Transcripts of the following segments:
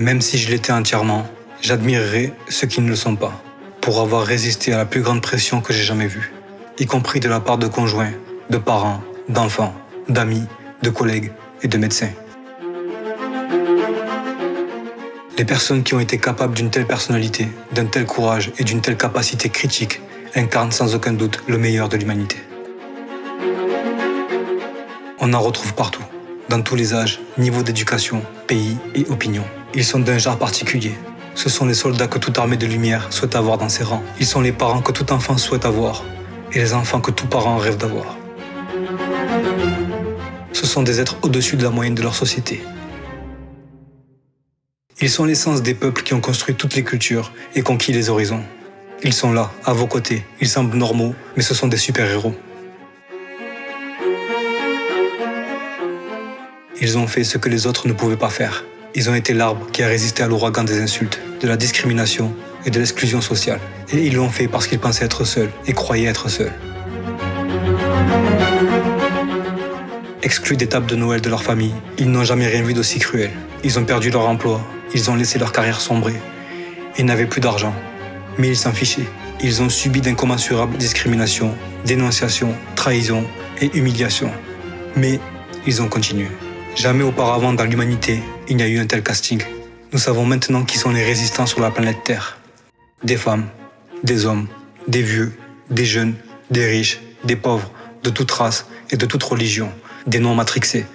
Même si je l'étais entièrement, j'admirerais ceux qui ne le sont pas, pour avoir résisté à la plus grande pression que j'ai jamais vue, y compris de la part de conjoints, de parents, d'enfants, d'amis, de collègues et de médecins. Les personnes qui ont été capables d'une telle personnalité, d'un tel courage et d'une telle capacité critique incarnent sans aucun doute le meilleur de l'humanité. On en retrouve partout, dans tous les âges, niveaux d'éducation, pays et opinions. Ils sont d'un genre particulier. Ce sont les soldats que toute armée de lumière souhaite avoir dans ses rangs. Ils sont les parents que tout enfant souhaite avoir et les enfants que tout parent rêve d'avoir. Ce sont des êtres au-dessus de la moyenne de leur société. Ils sont l'essence des peuples qui ont construit toutes les cultures et conquis les horizons. Ils sont là, à vos côtés. Ils semblent normaux, mais ce sont des super-héros. Ils ont fait ce que les autres ne pouvaient pas faire. Ils ont été l'arbre qui a résisté à l'ouragan des insultes, de la discrimination et de l'exclusion sociale. Et ils l'ont fait parce qu'ils pensaient être seuls et croyaient être seuls. Exclus des tables de Noël de leur famille, ils n'ont jamais rien vu d'aussi cruel. Ils ont perdu leur emploi, ils ont laissé leur carrière sombrer. Ils n'avaient plus d'argent, mais ils s'en fichaient. Ils ont subi d'incommensurables discriminations, dénonciations, trahisons et humiliations. Mais ils ont continué. Jamais auparavant dans l'humanité, il n'y a eu un tel casting. Nous savons maintenant qui sont les résistants sur la planète Terre. Des femmes, des hommes, des vieux, des jeunes, des riches, des pauvres, de toute race et de toute religion, des noms matrixés.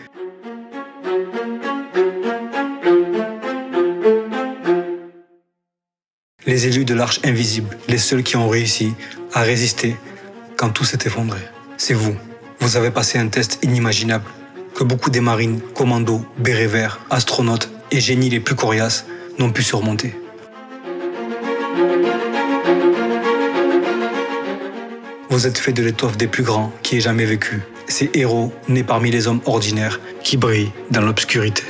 Les élus de l'arche invisible, les seuls qui ont réussi à résister quand tout s'est effondré. C'est vous. Vous avez passé un test inimaginable que beaucoup des marines, commandos, bérets verts, astronautes et génies les plus coriaces n'ont pu surmonter. Vous êtes fait de l'étoffe des plus grands qui aient jamais vécu. Ces héros nés parmi les hommes ordinaires qui brillent dans l'obscurité.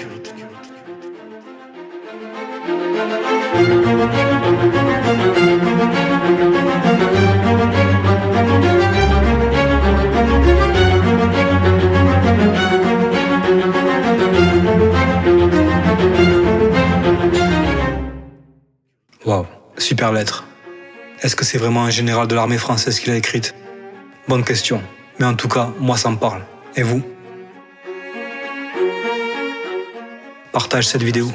Waouh, super lettre. Est-ce que c'est vraiment un général de l'armée française qui l'a écrite? Bonne question. Mais en tout cas, moi ça me parle. Et vous? Partage cette vidéo.